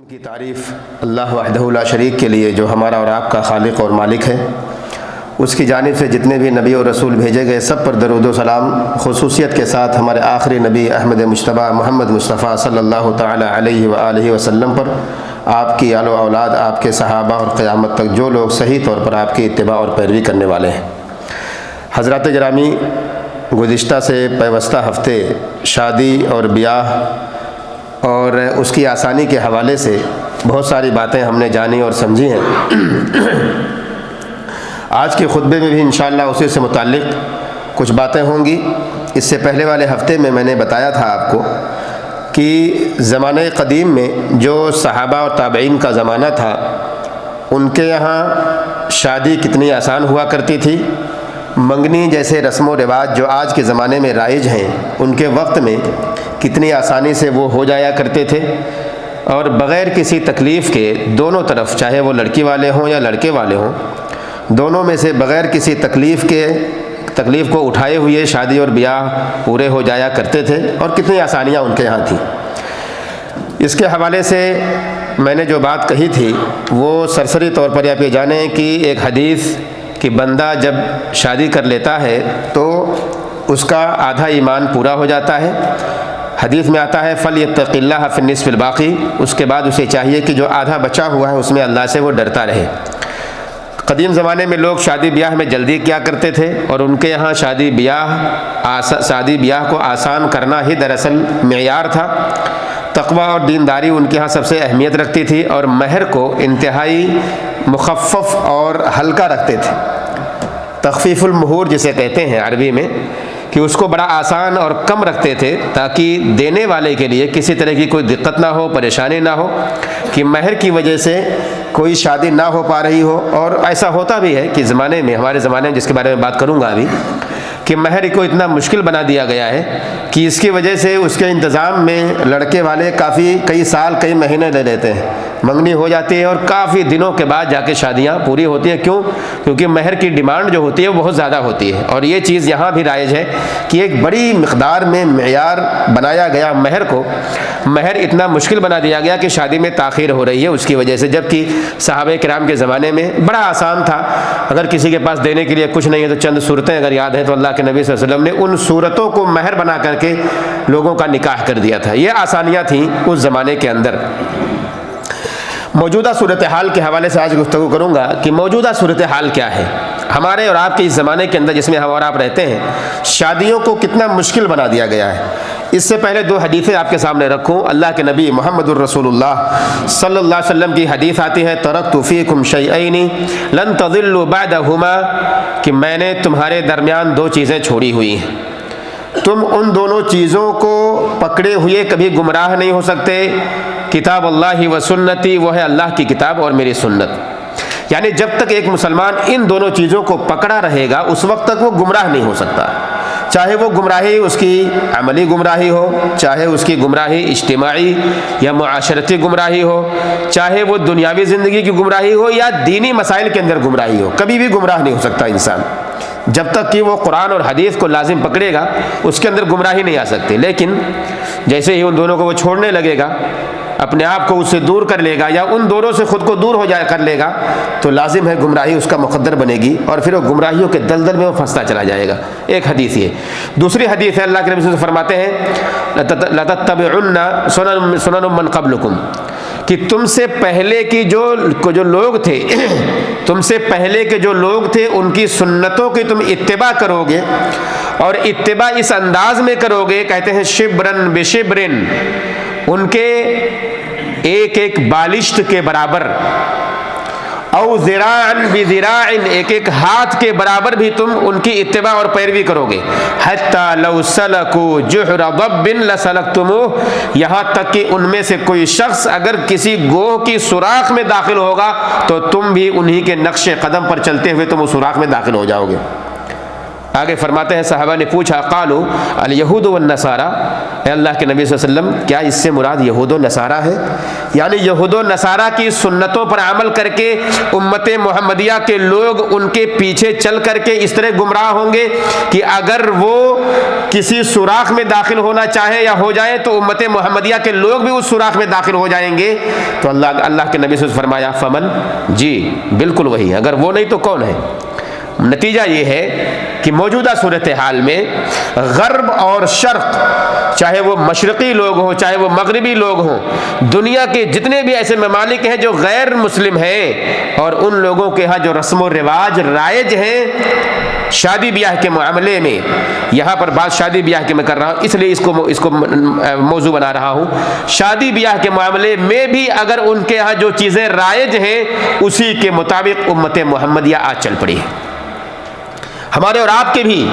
کی تعریف اللہ وحدہ لا شریک کے لیے جو ہمارا اور آپ کا خالق اور مالک ہے، اس کی جانب سے جتنے بھی نبی اور رسول بھیجے گئے سب پر درود و سلام، خصوصیت کے ساتھ ہمارے آخری نبی احمد مجتبیٰ محمد مصطفیٰ صلی اللہ تعالی علیہ وآلہ وسلم پر، آپ کی آل و اولاد، آپ کے صحابہ اور قیامت تک جو لوگ صحیح طور پر آپ کی اتباع اور پیروی کرنے والے ہیں۔ حضرات گرامی، گزشتہ سے پیوستہ ہفتے شادی اور بیاہ اور اس کی آسانی کے حوالے سے بہت ساری باتیں ہم نے جانی اور سمجھی ہیں۔ آج کے خطبے میں بھی انشاءاللہ اسی سے متعلق کچھ باتیں ہوں گی۔ اس سے پہلے والے ہفتے میں نے بتایا تھا آپ کو کہ زمانہ قدیم میں جو صحابہ اور تابعین کا زمانہ تھا، ان کے یہاں شادی کتنی آسان ہوا کرتی تھی۔ منگنی جیسے رسم و رواج جو آج کے زمانے میں رائج ہیں، ان کے وقت میں کتنی آسانی سے وہ ہو جایا کرتے تھے، اور بغیر کسی تکلیف کے دونوں طرف، چاہے وہ لڑکی والے ہوں یا لڑکے والے ہوں، دونوں میں سے بغیر کسی تکلیف کو اٹھائے ہوئے شادی اور بیاہ پورے ہو جایا کرتے تھے، اور کتنی آسانیاں ان کے یہاں تھیں۔ اس کے حوالے سے میں نے جو بات کہی تھی وہ سرسری طور پر آپ یہ جانیں کہ ایک حدیث کہ بندہ جب شادی کر لیتا ہے تو اس کا آدھا ایمان پورا ہو جاتا ہے۔ حدیث میں آتا ہے فَلْيَتَّقِ اللَّهَ فِي النِّصْفِ الْبَاقِي، اس کے بعد اسے چاہیے کہ جو آدھا بچا ہوا ہے اس میں اللہ سے وہ ڈرتا رہے۔ قدیم زمانے میں لوگ شادی بیاہ میں جلدی کیا کرتے تھے، اور ان کے یہاں شادی بیاہ کو آسان کرنا ہی دراصل معیار تھا۔ تقویٰ اور دینداری ان کے ہاں سب سے اہمیت رکھتی تھی، اور مہر کو انتہائی مخفف اور ہلکا رکھتے تھے۔ تخفیف المہور جسے کہتے ہیں عربی میں، کہ اس کو بڑا آسان اور کم رکھتے تھے تاکہ دینے والے کے لیے کسی طرح کی کوئی دقت نہ ہو، پریشانی نہ ہو کہ مہر کی وجہ سے کوئی شادی نہ ہو پا رہی ہو۔ اور ایسا ہوتا بھی ہے کہ ہمارے زمانے میں، جس کے بارے میں بات کروں گا ابھی، کہ مہر کو اتنا مشکل بنا دیا گیا ہے کہ اس کی وجہ سے اس کے انتظام میں لڑکے والے کئی سال کئی مہینے لے لیتے ہیں۔ منگنی ہو جاتی ہے اور کافی دنوں کے بعد جا کے شادیاں پوری ہوتی ہیں۔ کیوں؟ کیونکہ مہر کی ڈیمانڈ جو ہوتی ہے وہ بہت زیادہ ہوتی ہے، اور یہ چیز یہاں بھی رائج ہے کہ ایک بڑی مقدار میں معیار بنایا گیا مہر اتنا مشکل بنا دیا گیا کہ شادی میں تاخیر ہو رہی ہے اس کی وجہ سے، جبکہ صحابہ کرام کے زمانے میں بڑا آسان تھا۔ اگر کسی کے پاس دینے کے لیے کچھ نہیں ہے تو چند صورتیں اگر یاد ہیں تو اللہ کے نبی صلی اللہ علیہ وسلم نے ان صورتوں کو مہر بنا کر کے لوگوں کا نکاح کر دیا تھا۔ یہ آسانیاں تھیں اس زمانے کے اندر۔ موجودہ صورتحال کے حوالے سے آج گفتگو کروں گا کہ موجودہ صورتحال کیا ہے ہمارے اور آپ کے اس زمانے کے اندر جس میں ہم اور آپ رہتے ہیں۔ شادیوں کو کتنا مشکل بنا دیا گیا ہے۔ اس سے پہلے دو حدیثیں آپ کے سامنے رکھوں۔ اللہ کے نبی محمد الرسول اللہ صلی اللہ علیہ وسلم کی حدیث آتی ہے، ترکت فیکم شیئین لن تضلوا بعدہما، کہ میں نے تمہارے درمیان دو چیزیں چھوڑی ہوئی ہیں، تم ان دونوں چیزوں کو پکڑے ہوئے کبھی گمراہ نہیں ہو سکتے۔ کتاب اللہ و سنتی، وہ ہے اللہ کی کتاب اور میری سنت۔ یعنی جب تک ایک مسلمان ان دونوں چیزوں کو پکڑا رہے گا اس وقت تک وہ گمراہ نہیں ہو سکتا، چاہے وہ گمراہی اس کی عملی گمراہی ہو، چاہے اس کی گمراہی اجتماعی یا معاشرتی گمراہی ہو، چاہے وہ دنیاوی زندگی کی گمراہی ہو یا دینی مسائل کے اندر گمراہی ہو، کبھی بھی گمراہ نہیں ہو سکتا انسان جب تک کہ وہ قرآن اور حدیث کو لازم پکڑے گا، اس کے اندر گمراہی نہیں آ سکتی۔ لیکن جیسے ہی ان دونوں کو وہ چھوڑنے لگے گا، اپنے آپ کو اس سے دور کر لے گا یا ان دونوں سے خود کو دور ہو جائے کر لے گا، تو لازم ہے گمراہی اس کا مقدر بنے گی، اور پھر وہ گمراہیوں کے دلدل میں وہ پھنستا چلا جائے گا۔ ایک حدیث یہ۔ دوسری حدیث ہے، اللہ کے نبی صلی اللہ علیہ وسلم فرماتے ہیں لَتَتَّبِعُنَّ سُنَنَ مَنْ قَبْلُكُمْ، کہ تم سے پہلے کی جو لوگ تھے ان کی سنتوں کی تم اتباع کرو گے، اور اتباع اس انداز میں کرو گے، کہتے ہیں شبرن بشبرن، ان کے ایک ایک بالشت کے برابر، او ذراعن بذراعن، ایک ایک ہاتھ کے برابر بھی تم ان کی اتباع اور پیروی کرو گے۔ حتی لو سلکوا جحر ضب لسلکتموہ، یہاں تک کہ ان میں سے کوئی شخص اگر کسی گوہ کی سوراخ میں داخل ہوگا تو تم بھی انہی کے نقش قدم پر چلتے ہوئے تم اس سوراخ میں داخل ہو جاؤ گے۔ آگے فرماتے ہیں صحابہ نے پوچھا قالو الیہود والنصارى، اے اللہ کے نبی صلی اللہ علیہ وسلم کیا اس سے مراد یہود و نصارہ ہے؟ یعنی یہود و نصارہ کی سنتوں پر عمل کر کے امت محمدیہ کے لوگ ان کے پیچھے چل کر کے اس طرح گمراہ ہوں گے کہ اگر وہ کسی سوراخ میں داخل ہونا چاہیں یا ہو جائیں تو امت محمدیہ کے لوگ بھی اس سوراخ میں داخل ہو جائیں گے؟ تو اللہ کے نبی صلی اللہ علیہ وسلم فرمایا فمن، جی بالکل وہی، اگر وہ نہیں تو کون ہے؟ نتیجہ یہ ہے کہ موجودہ صورتحال میں غرب اور شرق، چاہے وہ مشرقی لوگ ہوں چاہے وہ مغربی لوگ ہوں، دنیا کے جتنے بھی ایسے ممالک ہیں جو غیر مسلم ہیں اور ان لوگوں کے ہاں جو رسم و رواج رائج ہیں شادی بیاہ کے معاملے میں، یہاں پر بات شادی بیاہ کے میں کر رہا ہوں اس لیے اس کو موضوع بنا رہا ہوں، شادی بیاہ کے معاملے میں بھی اگر ان کے ہاں جو چیزیں رائج ہیں اسی کے مطابق امت محمدیہ آج چل پڑی ہے۔ ہمارے اور آپ کے بھی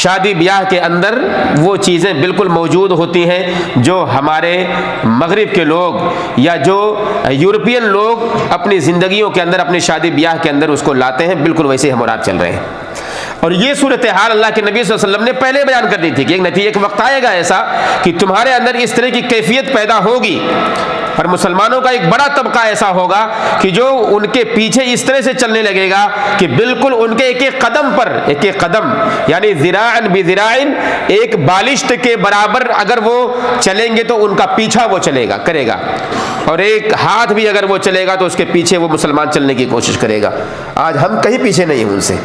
شادی بیاہ کے اندر وہ چیزیں بالکل موجود ہوتی ہیں جو ہمارے مغرب کے لوگ یا جو یورپین لوگ اپنی زندگیوں کے اندر اپنی شادی بیاہ کے اندر اس کو لاتے ہیں، بالکل ویسے ہم اور آپ چل رہے ہیں۔ اور یہ صورتحال اللہ کے نبی صلی اللہ علیہ وسلم نے پہلے بیان کر دی تھی کہ ایک وقت آئے گا ایسا کہ تمہارے اندر اس طرح کی کیفیت پیدا ہوگی، اور مسلمانوں کا ایک بڑا طبقہ ایسا ہوگا کہ جو ان کے پیچھے اس طرح سے چلنے لگے گا کہ بالکل ان کے ایک ایک قدم پر، ایک ایک قدم یعنی ذراعن بذراعن، ایک بالشت کے برابر اگر وہ چلیں گے تو ان کا پیچھا وہ کرے گا، اور ایک ہاتھ بھی اگر وہ چلے گا تو اس کے پیچھے وہ مسلمان چلنے کی کوشش کرے گا۔ آج ہم کہیں پیچھے نہیں ہیں ان سے،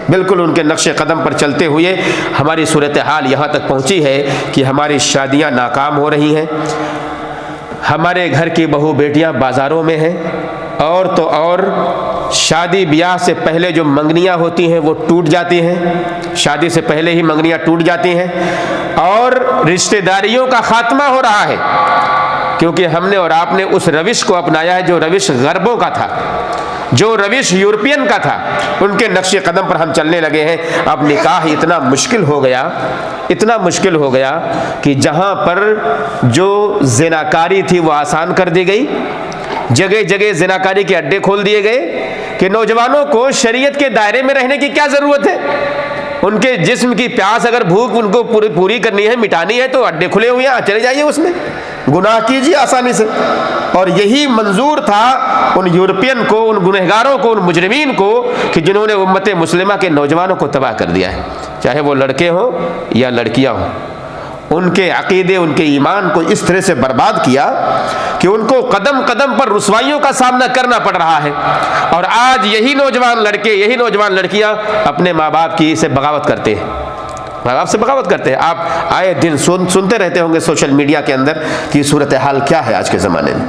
بالکل ان کے نقش قدم پر چلتے ہوئے ہماری صورتحال یہاں تک پہنچی ہے کہ ہماری شادیاں ناکام ہو رہی ہیں، ہمارے گھر کی بہو بیٹیاں بازاروں میں ہیں، اور تو اور شادی بیاہ سے پہلے جو منگنیاں ہوتی ہیں وہ ٹوٹ جاتی ہیں، شادی سے پہلے ہی منگنیاں ٹوٹ جاتی ہیں، اور رشتہ داریوں کا خاتمہ ہو رہا ہے، کیونکہ ہم نے اور آپ نے اس روش کو اپنایا ہے جو روش غربوں کا تھا، جو روش یورپین کا تھا، ان کے نقش قدم پر ہم چلنے لگے ہیں۔ اب نکاح اتنا مشکل ہو گیا کہ جہاں پر جو زناکاری تھی وہ آسان کر دی گئی، جگہ جگہ زناکاری کے اڈے کھول دیے گئے کہ نوجوانوں کو شریعت کے دائرے میں رہنے کی کیا ضرورت ہے؟ ان کے جسم کی پیاس اگر بھوک ان کو پوری کرنی ہے، مٹانی ہے، تو اڈے کھلے ہوئے ہیں، چلے جائیے اس میں، گناہ کیجیے آسانی سے۔ اور یہی منظور تھا ان یورپین کو، ان گنہگاروں کو، ان مجرمین کو کہ جنہوں نے امت مسلمہ کے نوجوانوں کو تباہ کر دیا ہے، چاہے وہ لڑکے ہوں یا لڑکیاں ہوں، ان کے عقیدے، ان کے ایمان کو اس طرح سے برباد کیا کہ ان کو قدم قدم پر رسوائیوں کا سامنا کرنا پڑ رہا ہے۔ اور آج یہی نوجوان لڑکے، یہی نوجوان لڑکیاں اپنے ماں باپ کی سے بغاوت کرتے ہیں، ماں باپ سے بغاوت کرتے ہیں۔ آپ آئے دن سنتے رہتے ہوں گے سوشل میڈیا کے اندر کہ صورتحال کیا ہے آج کے زمانے میں۔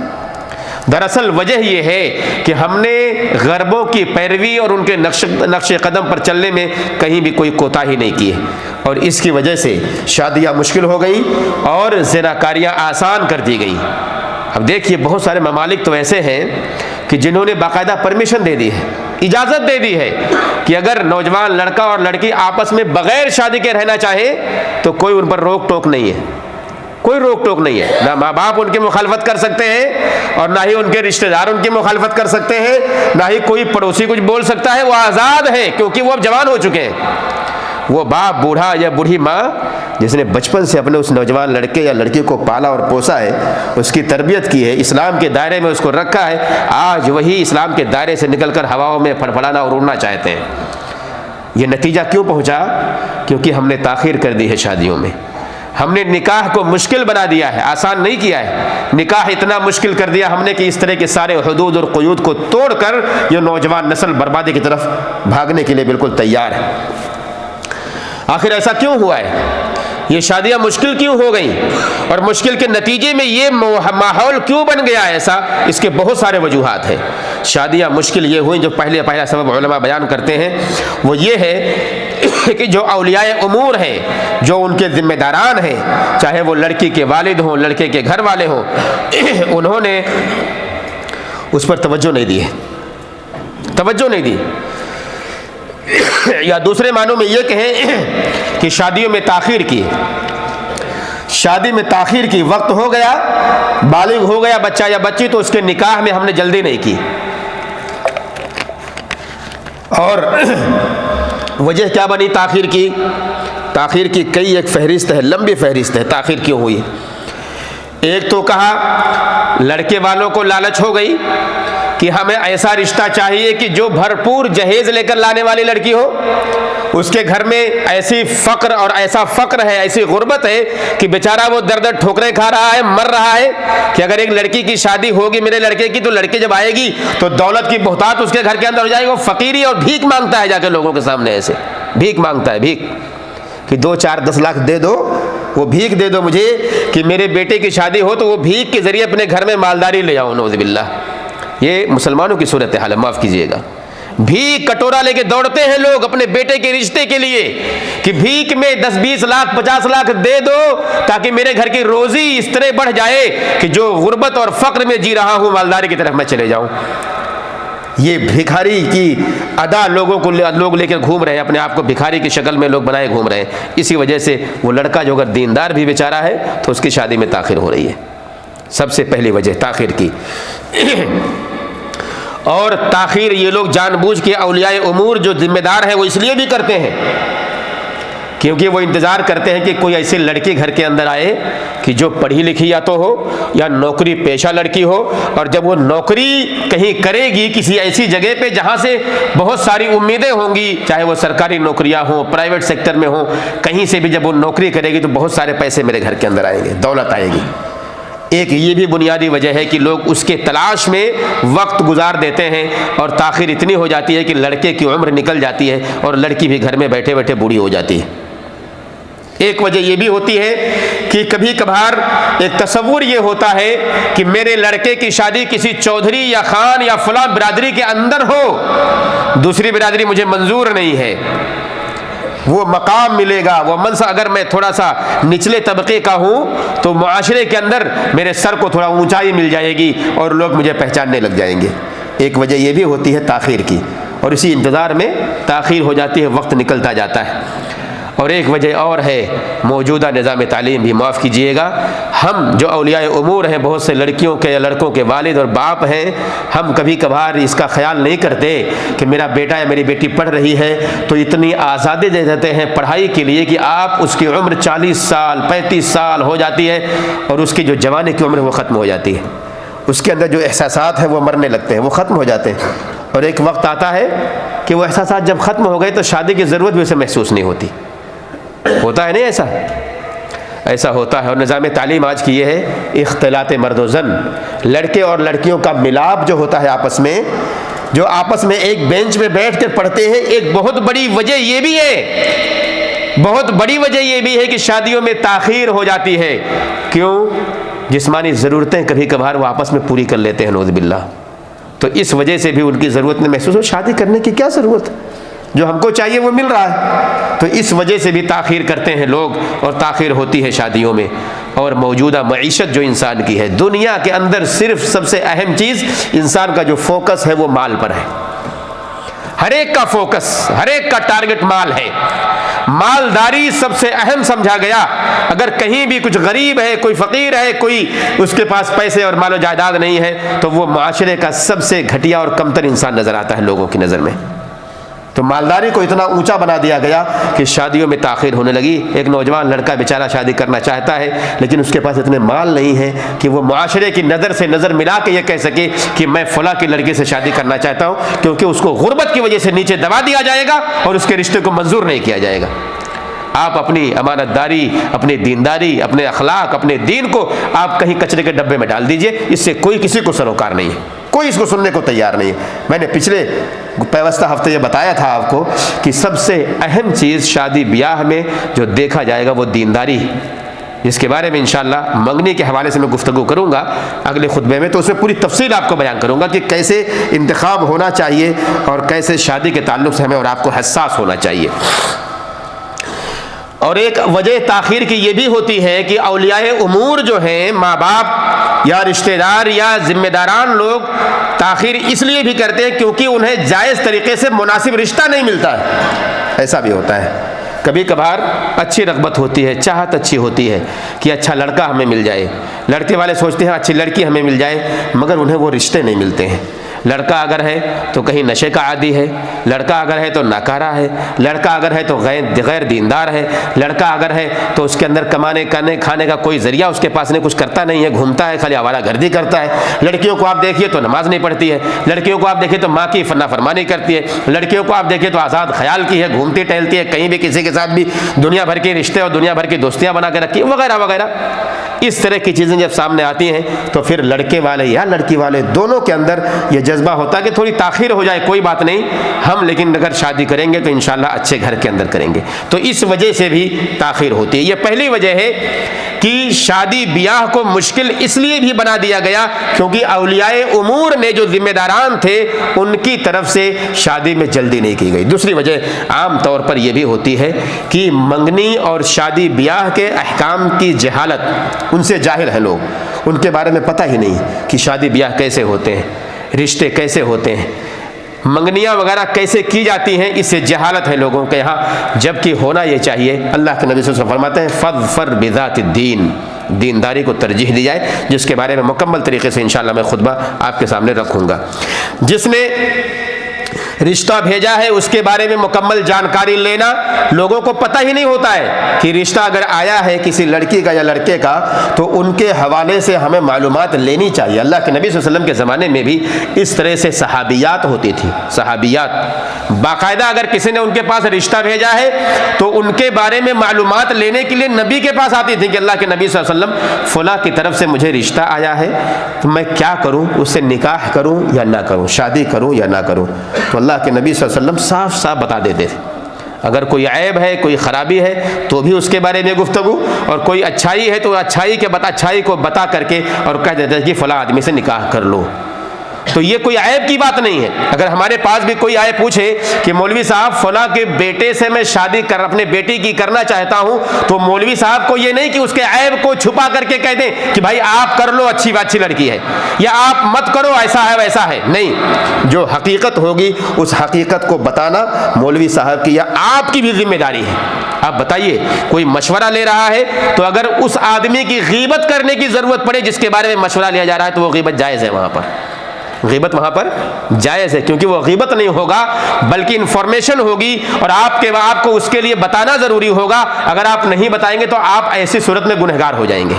دراصل وجہ یہ ہے کہ ہم نے غربوں کی پیروی اور ان کے نقش قدم پر چلنے میں کہیں بھی کوئی کوتاہی نہیں کی ہے، اور اس کی وجہ سے شادیاں مشکل ہو گئیں اور زناکاریاں آسان کر دی گئی۔ اب دیکھیے بہت سارے ممالک تو ایسے ہیں کہ جنہوں نے باقاعدہ پرمیشن دے دی ہے، اجازت دے دی ہے کہ اگر نوجوان لڑکا اور لڑکی آپس میں بغیر شادی کے رہنا چاہے تو کوئی ان پر روک ٹوک نہیں ہے، کوئی روک ٹوک نہیں ہے، نہ ماں باپ ان کی مخالفت کر سکتے ہیں اور نہ ہی ان کے رشتہ دار ان کی مخالفت کر سکتے ہیں، نہ ہی کوئی پڑوسی کچھ بول سکتا ہے، وہ آزاد ہیں کیونکہ وہ اب جوان ہو چکے ہیں۔ وہ باپ، بوڑھا یا بوڑھی ماں جس نے بچپن سے اپنے اس نوجوان لڑکے یا لڑکی کو پالا اور پوسا ہے، اس کی تربیت کی ہے، اسلام کے دائرے میں اس کو رکھا ہے، آج وہی اسلام کے دائرے سے نکل کر ہواؤں میں پھڑپھڑانا اور اڑنا چاہتے ہیں۔ یہ نتیجہ کیوں پہنچا؟ کیونکہ ہم نے تاخیر کر دی ہے شادیوں میں، ہم نے نکاح کو مشکل بنا دیا ہے، آسان نہیں کیا ہے، نکاح اتنا مشکل کر دیا ہم نے کہ اس طرح کے سارے حدود اور قیود کو توڑ کر یہ نوجوان نسل بربادی کی طرف بھاگنے کے لیے بالکل تیار ہے۔ آخر ایسا کیوں ہوا ہے؟ یہ شادیاں مشکل کیوں ہو گئیں اور مشکل کے نتیجے میں یہ ماحول کیوں بن گیا ایسا؟ اس کے بہت سارے وجوہات ہیں۔ شادیاں مشکل یہ ہوئیں، جو پہلا سبب علماء بیان کرتے ہیں وہ یہ ہے کہ جو اولیاء امور ہیں، جو ان کے ذمہ داران ہیں، چاہے وہ لڑکی کے والد ہوں، لڑکے کے گھر والے ہوں، انہوں نے اس پر توجہ نہیں دی، یا دوسرے معنوں میں یہ کہیں کہ شادیوں میں تاخیر کی، شادی میں تاخیر کی، وقت ہو گیا، بالغ ہو گیا بچہ یا بچی تو اس کے نکاح میں ہم نے جلدی نہیں کی، اور وجہ کیا بنی تاخیر کی؟ تاخیر کی کئی ایک فہرست ہے، لمبی فہرست ہے تاخیر کیوں ہوئی۔ ایک تو کہا لڑکے والوں کو لالچ ہو گئی کہ ہمیں ایسا رشتہ چاہیے کہ جو بھرپور جہیز لے کر لانے والی لڑکی ہو، اس کے گھر میں ایسی فقر اور ایسا فقر ہے، ایسی غربت ہے کہ بیچارہ وہ در در ٹھوکریں کھا رہا ہے، مر رہا ہے، کہ اگر ایک لڑکی کی شادی ہوگی میرے لڑکے کی تو لڑکی جب آئے گی تو دولت کی بہتات اس کے گھر کے اندر ہو جائے گی، وہ فقیری اور بھیک مانگتا ہے جا کے لوگوں کے سامنے، ایسے بھیک مانگتا ہے، بھیک کہ 2 4 10 لاکھ دے دو، وہ بھیک دے دو مجھے کہ میرے بیٹے کی شادی ہو تو وہ بھیک کے ذریعے اپنے گھر میں مالداری لے آؤ، نعوذ باللہ۔ یہ مسلمانوں کی صورتحال ہے، معاف کیجیے گا۔ بھیک کٹورا لے کے دوڑتے ہیں لوگ اپنے بیٹے کے رشتے کے لیے کہ بھیک میں 10 20 لاکھ 50 لاکھ دے دو تاکہ میرے گھر کی روزی اس طرح بڑھ جائے کہ جو غربت اور فقر میں جی رہا ہوں مالداری کی طرف میں چلے جاؤں۔ یہ بھکاری کی ادا لوگ لے کے گھوم رہے ہیں، اپنے آپ کو بھکاری کی شکل میں لوگ بنائے گھوم رہے ہیں۔ اسی وجہ سے وہ لڑکا جو اگر دیندار بھی بیچارہ ہے تو اس کی شادی میں تاخیر ہو رہی ہے، سب سے پہلی وجہ تاخیر کی۔ اور تاخیر یہ لوگ جان بوجھ کے اولیاء امور جو ذمہ دار ہیں وہ اس لیے بھی کرتے ہیں کیونکہ وہ انتظار کرتے ہیں کہ کوئی ایسی لڑکی گھر کے اندر آئے کہ جو پڑھی لکھی یا تو ہو یا نوکری پیشہ لڑکی ہو، اور جب وہ نوکری کہیں کرے گی کسی ایسی جگہ پہ جہاں سے بہت ساری امیدیں ہوں گی، چاہے وہ سرکاری نوکریاں ہوں، پرائیویٹ سیکٹر میں ہوں، کہیں سے بھی جب وہ نوکری کرے گی تو بہت سارے پیسے میرے گھر کے اندر آئیں گے، دولت آئے گی۔ ایک یہ بھی بنیادی وجہ ہے کہ لوگ اس کے تلاش میں وقت گزار دیتے ہیں اور تاخیر اتنی ہو جاتی ہے کہ لڑکے کی عمر نکل جاتی ہے اور لڑکی بھی گھر میں بیٹھے بیٹھے بوڑھی ہو جاتی ہے۔ ایک وجہ یہ بھی ہوتی ہے کہ کبھی کبھار ایک تصور یہ ہوتا ہے کہ میرے لڑکے کی شادی کسی چودھری یا خان یا فلاں برادری کے اندر ہو، دوسری برادری مجھے منظور نہیں ہے، وہ مقام ملے گا، وہ منصب، اگر میں تھوڑا سا نچلے طبقے کا ہوں تو معاشرے کے اندر میرے سر کو تھوڑا اونچائی مل جائے گی اور لوگ مجھے پہچاننے لگ جائیں گے۔ ایک وجہ یہ بھی ہوتی ہے تاخیر کی، اور اسی انتظار میں تاخیر ہو جاتی ہے، وقت نکلتا جاتا ہے۔ اور ایک وجہ اور ہے موجودہ نظام تعلیم بھی، معاف کیجیے گا، ہم جو اولیاء امور ہیں، بہت سے لڑکیوں کے یا لڑکوں کے والد اور باپ ہیں، ہم کبھی کبھار اس کا خیال نہیں کرتے کہ میرا بیٹا یا میری بیٹی پڑھ رہی ہے تو اتنی آزادی دے دیتے ہیں پڑھائی کے لیے کہ آپ اس کی عمر 40 سال 35 سال ہو جاتی ہے اور اس کی جو جوانی کی عمر ہے وہ ختم ہو جاتی ہے، اس کے اندر جو احساسات ہیں وہ مرنے لگتے ہیں، وہ ختم ہو جاتے ہیں، اور ایک وقت آتا ہے کہ وہ احساسات جب ختم ہو گئے تو شادی کی ضرورت بھی اسے محسوس نہیں ہوتی۔ ہوتا ہے نہیں ایسا؟ ایسا ہوتا ہے۔ اور نظام تعلیم آج کی یہ ہے اختلاط مرد و زن، لڑکے اور لڑکیوں کا ملاپ جو ہوتا ہے آپس میں، جو آپس میں ایک بینچ پہ بیٹھ کے پڑھتے ہیں، ایک بہت بڑی وجہ یہ بھی ہے، بہت بڑی وجہ یہ بھی ہے کہ شادیوں میں تاخیر ہو جاتی ہے۔ کیوں؟ جسمانی ضرورتیں کبھی کبھار وہ آپس میں پوری کر لیتے ہیں، نعوذ باللہ، تو اس وجہ سے بھی ان کی ضرورت نہیں محسوس ہو۔ شادی کرنے کی کیا ضرورت ہے؟ جو ہم کو چاہیے وہ مل رہا ہے، تو اس وجہ سے بھی تاخیر کرتے ہیں لوگ اور تاخیر ہوتی ہے شادیوں میں۔ اور موجودہ معیشت جو انسان کی ہے، دنیا کے اندر صرف سب سے اہم چیز انسان کا جو فوکس ہے وہ مال پر ہے، ہر ایک کا فوکس، ہر ایک کا ٹارگٹ مال ہے، مالداری سب سے اہم سمجھا گیا۔ اگر کہیں بھی کچھ غریب ہے، کوئی فقیر ہے، کوئی اس کے پاس پیسے اور مال و جائیداد نہیں ہے تو وہ معاشرے کا سب سے گھٹیا اور کمتر انسان نظر آتا ہے لوگوں کی نظر میں۔ تو مالداری کو اتنا اونچا بنا دیا گیا کہ شادیوں میں تاخیر ہونے لگی۔ ایک نوجوان لڑکا بیچارہ شادی کرنا چاہتا ہے لیکن اس کے پاس اتنے مال نہیں ہے کہ وہ معاشرے کی نظر سے نظر ملا کے یہ کہہ سکے کہ میں فلاں کی لڑکی سے شادی کرنا چاہتا ہوں، کیونکہ اس کو غربت کی وجہ سے نیچے دبا دیا جائے گا اور اس کے رشتے کو منظور نہیں کیا جائے گا۔ آپ اپنی امانت داری، اپنی دینداری، اپنے اخلاق، اپنے دین کو آپ کہیں کچرے کے ڈبے میں ڈال دیجئے، اس سے کوئی کسی کو سروکار نہیں ہے، کوئی اس کو سننے کو تیار نہیں ہے۔ میں نے پچھلے پیوستہ ہفتے یہ بتایا تھا آپ کو کہ سب سے اہم چیز شادی بیاہ میں جو دیکھا جائے گا وہ دینداری ہے، جس کے بارے میں انشاءاللہ منگنی کے حوالے سے میں گفتگو کروں گا اگلے خطبے میں، تو اس میں پوری تفصیل آپ کو بیان کروں گا کہ کیسے انتخاب ہونا چاہیے اور کیسے شادی کے تعلق سے ہمیں اور آپ کو حساس ہونا چاہیے۔ اور ایک وجہ تاخیر کی یہ بھی ہوتی ہے کہ اولیاء امور جو ہیں، ماں باپ یا رشتہ دار یا ذمہ داران لوگ تاخیر اس لیے بھی کرتے ہیں کیونکہ انہیں جائز طریقے سے مناسب رشتہ نہیں ملتا ہے۔ ایسا بھی ہوتا ہے، کبھی کبھار اچھی رغبت ہوتی ہے، چاہت اچھی ہوتی ہے کہ اچھا لڑکا ہمیں مل جائے، لڑکے والے سوچتے ہیں اچھی لڑکی ہمیں مل جائے، مگر انہیں وہ رشتے نہیں ملتے ہیں۔ لڑکا اگر ہے تو کہیں نشے کا عادی ہے، لڑکا اگر ہے تو ناکارہ ہے، لڑکا اگر ہے تو غیر دیندار ہے، لڑکا اگر ہے تو اس کے اندر کمانے کھانے کا کوئی ذریعہ اس کے پاس نہیں، کچھ کرتا نہیں ہے، گھومتا ہے، خالی آوارہ گردی کرتا ہے۔ لڑکیوں کو آپ دیکھیے تو نماز نہیں پڑھتی ہے، لڑکیوں کو آپ دیکھیے تو ماں کی نافرمانی کرتی ہے، لڑکیوں کو آپ دیکھیے تو آزاد خیال کی ہے، گھومتی ٹہلتی ہے، کہیں بھی کسی کے ساتھ بھی دنیا بھر کے رشتے اور دنیا بھر کی دوستیاں بنا کے رکھی وغیرہ وغیرہ۔ اس طرح کی چیزیں جب سامنے آتی ہیں تو پھر لڑکے والے یا لڑکی والے دونوں کے اندر یہ جذبہ ہوتا ہے کہ تھوڑی تاخیر ہو جائے کوئی بات نہیں، ہم لیکن اگر شادی کریں گے تو انشاءاللہ اچھے گھر کے اندر کریں گے، تو اس وجہ سے بھی تاخیر ہوتی ہے۔ یہ پہلی وجہ ہے کہ شادی بیاہ کو مشکل اس لیے بھی بنا دیا گیا کیونکہ اولیاء امور نے جو ذمہ داران تھے ان کی طرف سے شادی میں جلدی نہیں کی گئی۔ دوسری وجہ عام طور پر یہ بھی ہوتی ہے کہ منگنی اور شادی بیاہ کے احکام کی جہالت، ان سے جاہل ہیں لوگ، ان کے بارے میں پتہ ہی نہیں کہ شادی بیاہ کیسے ہوتے ہیں، رشتے کیسے ہوتے ہیں، منگنیاں وغیرہ کیسے کی جاتی ہیں، اس سے جہالت ہے لوگوں کے یہاں، جبکہ ہونا یہ چاہیے۔ اللہ کے نبی صلی اللہ علیہ وسلم فرماتے ہیں فَاظْفَرْ بِذَاتِ الدِّينِ، دینداری کو ترجیح دی جائے، جس کے بارے میں مکمل طریقے سے انشاءاللہ میں خطبہ آپ کے سامنے رکھوں گا۔ جس نے رشتہ بھیجا ہے اس کے بارے میں مکمل جانکاری لینا، لوگوں کو پتہ ہی نہیں ہوتا ہے کہ رشتہ اگر آیا ہے کسی لڑکی کا یا لڑکے کا تو ان کے حوالے سے ہمیں معلومات لینی چاہیے۔ اللہ کے نبی صلی اللہ علیہ وسلم کے زمانے میں بھی اس طرح سے صحابیات ہوتی تھی، صحابیات باقاعدہ اگر کسی نے ان کے پاس رشتہ بھیجا ہے تو ان کے بارے میں معلومات لینے کے لیے نبی کے پاس آتی تھی کہ اللہ کے نبی صلی اللہ علیہ وسلم فلاں کی طرف سے مجھے رشتہ آیا ہے تو میں کیا کروں، اس سے نکاح کروں یا نہ کروں، شادی کروں یا نہ کروں، تو اللہ کے نبی صلی اللہ علیہ وسلم صاف صاف بتا دیتے تھے۔ اگر کوئی عیب ہے، کوئی خرابی ہے تو بھی اس کے بارے میں گفتگو، اور کوئی اچھائی ہے تو اچھائی کو بتا کر کے اور کہہ دیتے ہیں کہ فلاں آدمی سے نکاح کر لو۔ تو یہ کوئی عیب کی بات نہیں ہے۔ اگر ہمارے پاس بھی کوئی آئے پوچھے کہ مولوی صاحب فلاں کے بیٹے سے میں شادی اپنے بیٹی کی کرنا چاہتا ہوں، تو مولوی صاحب کو یہ نہیں کہ اس کے عیب کو چھپا کر کے کہہ دیں کہ بھائی آپ کر لو، اچھی لڑکی ہے، یا آپ مت کرو، ایسا ہے ویسا ہے، نہیں، جو حقیقت ہوگی اس حقیقت کو بتانا مولوی صاحب کی یا آپ کی بھی ذمہ داری ہے۔ آپ بتائیے، کوئی مشورہ لے رہا ہے تو اگر اس آدمی کی غیبت کرنے کی ضرورت پڑے جس کے بارے میں مشورہ لیا جا رہا ہے تو وہ غیبت جائز ہے، وہاں پر غیبت وہاں پر جائز ہے، کیونکہ وہ غیبت نہیں ہوگا بلکہ انفارمیشن ہوگی، اور آپ کو اس کے لیے بتانا ضروری ہوگا۔ اگر آپ نہیں بتائیں گے تو آپ ایسی صورت میں گنہگار ہو جائیں گے،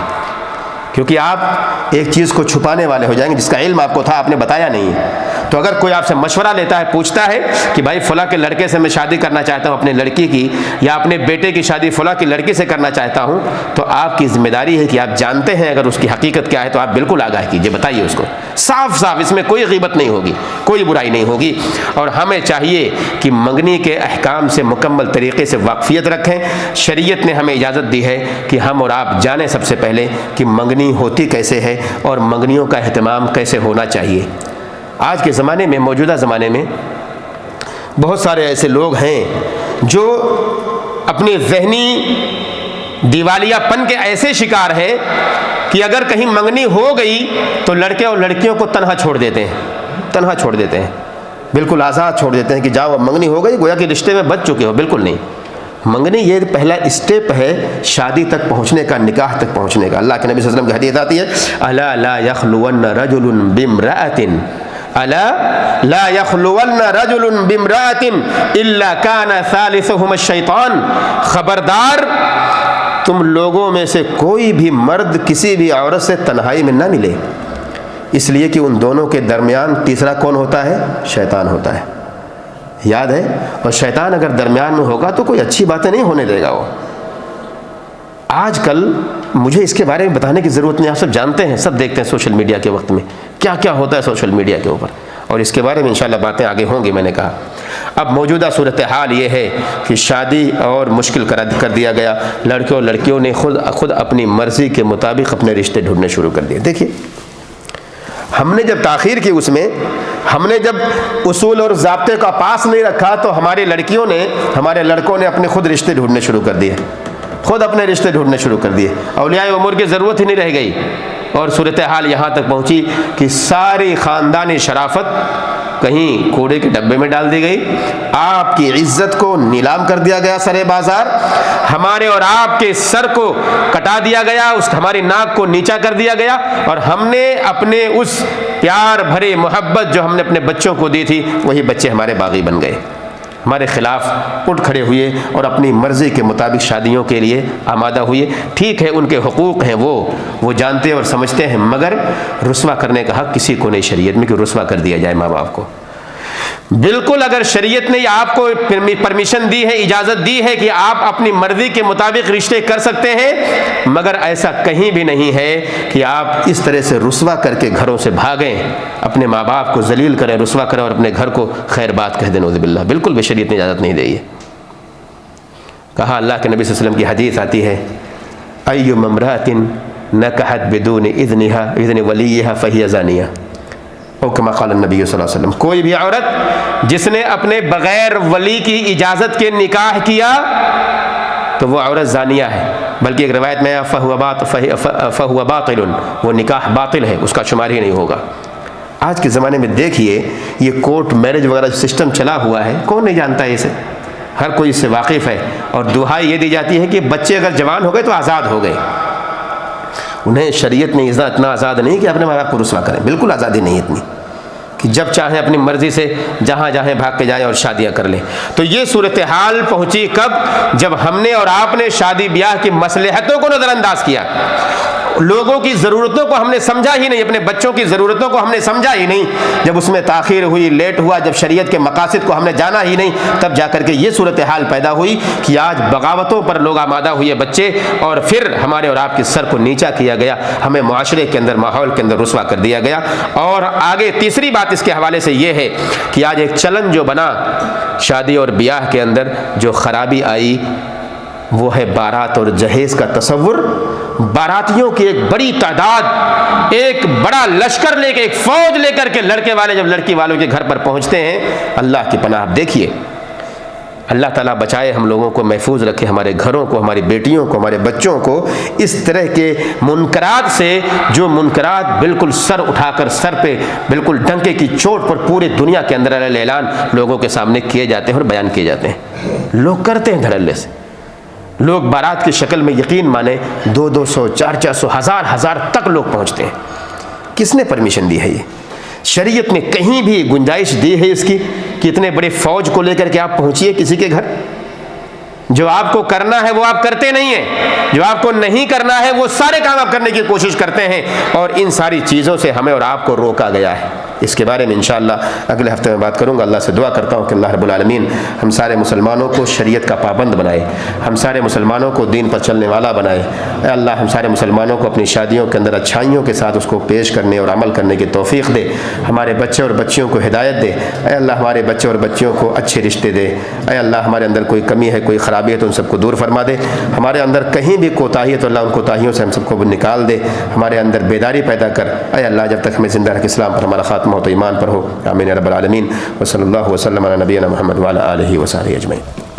کیونکہ آپ ایک چیز کو چھپانے والے ہو جائیں گے جس کا علم آپ کو تھا، آپ نے بتایا نہیں۔ تو اگر کوئی آپ سے مشورہ لیتا ہے، پوچھتا ہے کہ بھائی فلاں کے لڑکے سے میں شادی کرنا چاہتا ہوں، اپنے لڑکی کی، یا اپنے بیٹے کی شادی فلاں کی لڑکی سے کرنا چاہتا ہوں، تو آپ کی ذمہ داری ہے کہ آپ جانتے ہیں اگر اس کی حقیقت کیا ہے تو آپ بالکل آگاہ کیجیے، بتائیے اس کو صاف صاف، اس میں کوئی غیبت نہیں ہوگی، کوئی برائی نہیں ہوگی۔ اور ہمیں چاہیے کہ منگنی کے احکام سے مکمل طریقے سے واقفیت رکھیں۔ شریعت نے ہمیں اجازت دی ہے کہ ہم اور آپ جانیں سب سے پہلے کہ منگنی ہوتی کیسے ہے اور منگنیوں کا اہتمام کیسے ہونا چاہیے۔ آج کے زمانے میں، موجودہ زمانے میں بہت سارے ایسے لوگ ہیں جو اپنی ذہنی دیوالیہ پن کے ایسے شکار ہیں کہ اگر کہیں منگنی ہو گئی تو لڑکے اور لڑکیوں کو تنہا چھوڑ دیتے ہیں، بالکل آزاد چھوڑ دیتے ہیں کہ جاؤ، اب منگنی ہو گئی، گویا کہ رشتے میں بچ چکے ہو۔ بالکل نہیں، منگنی یہ پہلا اسٹیپ ہے شادی تک پہنچنے کا، نکاح تک پہنچنے کا۔ اللہ کے نبی صلی اللہ علیہ وسلم کی حدیث آتی ہے الا لا یخلون رجل بامرأة، الا لا یخلون رجل بامرأة الا کان ثالثهما الشیطان، خبردار تم لوگوں میں سے کوئی بھی مرد کسی بھی عورت سے تنہائی میں نہ ملے، اس لیے کہ ان دونوں کے درمیان تیسرا کون ہوتا ہے؟ شیطان ہوتا ہے، یاد ہے؟ اور شیطان اگر درمیان میں ہوگا تو کوئی اچھی باتیں نہیں ہونے دے گا۔ وہ آج کل مجھے اس کے بارے میں بتانے کی ضرورت نہیں، آپ سب جانتے ہیں، سب دیکھتے ہیں سوشل میڈیا کے وقت میں کیا کیا ہوتا ہے سوشل میڈیا کے اوپر، اور اس کے بارے میں انشاءاللہ باتیں آگے ہوں گی۔ میں نے کہا اب موجودہ صورتحال یہ ہے کہ شادی اور مشکل کر دیا گیا، لڑکے اور لڑکیوں نے خود اپنی مرضی کے مطابق اپنے رشتے ڈھونڈنے شروع کر دیے۔ دیکھیے، ہم نے جب تاخیر کی، اس میں ہم نے جب اصول اور ضابطے کا پاس نہیں رکھا تو ہمارے لڑکوں نے اپنے خود رشتے ڈھونڈنے شروع کر دیے، خود اپنے رشتے ڈھونڈنے شروع کر دیے، اولیاء امور کی ضرورت ہی نہیں رہ گئی، اور صورتحال یہاں تک پہنچی کہ ساری خاندانی شرافت کہیں کوڑے کے ڈبے میں ڈال دی گئی، آپ کی عزت کو نیلام کر دیا گیا سرے بازار، ہمارے اور آپ کے سر کو کٹا دیا گیا، ہماری ناک کو نیچا کر دیا گیا، اور ہم نے اپنے اس پیار بھری محبت جو ہم نے اپنے بچوں کو دی تھی، وہی بچے ہمارے باغی بن گئے، ہمارے خلاف اٹھ کھڑے ہوئے اور اپنی مرضی کے مطابق شادیوں کے لیے آمادہ ہوئے۔ ٹھیک ہے ان کے حقوق ہیں، وہ جانتے اور سمجھتے ہیں، مگر رسوا کرنے کا حق کسی کو نہیں شریعت میں کہ رسوا کر دیا جائے ماں باپ کو۔ بالکل اگر شریعت نے آپ کو پرمیشن دی ہے، اجازت دی ہے کہ آپ اپنی مرضی کے مطابق رشتے کر سکتے ہیں، مگر ایسا کہیں بھی نہیں ہے کہ آپ اس طرح سے رسوا کر کے گھروں سے بھاگیں، اپنے ماں باپ کو ذلیل کریں، رسوا کریں اور اپنے گھر کو خیر بات کہہ دیں، نعوذ باللہ۔ بالکل بھی شریعت نے اجازت نہیں دی ہے۔ کہا اللہ کے نبی صلی اللہ علیہ وسلم کی حدیث آتی ہے، اَيُّمَّ امْرَأَةٍ نَكَحَتْ بِدُونِ إِذْنِ وَلِيِّهَا فَهِيَ زَانِيَةٌ، او کما قال النبی صلی اللہ علیہ وسلم، کوئی بھی عورت جس نے اپنے بغیر ولی کی اجازت کے نکاح کیا تو وہ عورت زانیہ ہے، بلکہ ایک روایت میں فَهُوَ باطل، وہ نکاح باطل ہے، اس کا شمار ہی نہیں ہوگا۔ آج کے زمانے میں دیکھیے یہ کورٹ میرج وغیرہ سسٹم چلا ہوا ہے، کون نہیں جانتا ہے اسے، ہر کوئی اس سے واقف ہے، اور دہائی یہ دی جاتی ہے کہ بچے اگر جوان ہو گئے تو آزاد ہو گئے۔ انہیں شریعت نے اتنا آزاد نہیں کہ اپنے ماں باپ کو رسوا کریں، بالکل آزادی نہیں اتنی کہ جب چاہیں اپنی مرضی سے جہاں جاہیں بھاگ کے جائیں اور شادیاں کر لیں۔ تو یہ صورتحال پہنچی کب؟ جب ہم نے اور آپ نے شادی بیاہ کی مصلحتوں کو نظر انداز کیا، لوگوں کی ضرورتوں کو ہم نے سمجھا ہی نہیں، اپنے بچوں کی ضرورتوں کو ہم نے سمجھا ہی نہیں۔ جب اس میں تاخیر ہوئی، لیٹ ہوا، جب شریعت کے مقاصد کو ہم نے جانا ہی نہیں، تب جا کر کے یہ صورتحال پیدا ہوئی کہ آج بغاوتوں پر لوگ آمادہ ہوئے بچے، اور پھر ہمارے اور آپ کے سر کو نیچا کیا گیا، ہمیں معاشرے کے اندر، ماحول کے اندر رسوا کر دیا گیا۔ اور آگے تیسری بات اس کے حوالے سے یہ ہے کہ آج ایک چلن جو بنا شادی اور بیاہ کے اندر، جو خرابی آئی وہ ہے بارات اور جہیز کا تصور۔ باراتیوں کی ایک بڑی تعداد، ایک بڑا لشکر لے کے، ایک فوج لے کر کے لڑکے والے جب لڑکی والوں کے گھر پر پہنچتے ہیں، اللہ کی پناہ آپ دیکھیے، اللہ تعالیٰ بچائے ہم لوگوں کو، محفوظ رکھے ہمارے گھروں کو، ہماری بیٹیوں کو، ہمارے بچوں کو اس طرح کے منکرات سے، جو منکرات بالکل سر اٹھا کر، سر پہ بالکل ڈنکے کی چوٹ پر پورے دنیا کے اندر اعلان لوگوں کے سامنے کیے جاتے ہیں اور بیان کیے جاتے ہیں، لوگ کرتے ہیں دھڑلے سے۔ لوگ بارات کی شکل میں یقین مانے 200 400 ہزار تک لوگ پہنچتے ہیں۔ کس نے پرمیشن دی ہے؟ یہ شریعت نے کہیں بھی گنجائش دی ہے اس کی کہ اتنے بڑے فوج کو لے کر کے آپ پہنچیے کسی کے گھر؟ جو آپ کو کرنا ہے وہ آپ کرتے نہیں ہیں، جو آپ کو نہیں کرنا ہے وہ سارے کام آپ کرنے کی کوشش کرتے ہیں، اور ان ساری چیزوں سے ہمیں اور آپ کو روکا گیا ہے۔ اس کے بارے میں انشاءاللہ اگلے ہفتے میں بات کروں گا۔ اللہ سے دعا کرتا ہوں کہ اللہ رب العالمین ہم سارے مسلمانوں کو شریعت کا پابند بنائے، ہم سارے مسلمانوں کو دین پر چلنے والا بنائے۔ اے اللہ ہم سارے مسلمانوں کو اپنی شادیوں کے اندر اچھائیوں کے ساتھ اس کو پیش کرنے اور عمل کرنے کی توفیق دے، ہمارے بچے اور بچیوں کو ہدایت دے۔ اے اللہ ہمارے بچے اور بچیوں کو اچھے رشتے دے۔ اے اللہ ہمارے اندر کوئی کمی ہے، کوئی خرابی ہے تو ان سب کو دور فرما دے۔ ہمارے اندر کہیں بھی کوتاہی ہے تو اللہ ان کوتاہیوں سے ہم سب کو نکال دے، ہمارے اندر بیداری پیدا کر۔ اے اللہ جب تک ہمیں زندہ رکھ اسلام پر ہمارا خاتمہ ہو تو ایمان پر ہو۔ آمین یا رب العالمین۔ وصلی اللہ وسلم علی نبینا محمد وعلی آلہ وصحبہ اجمعین۔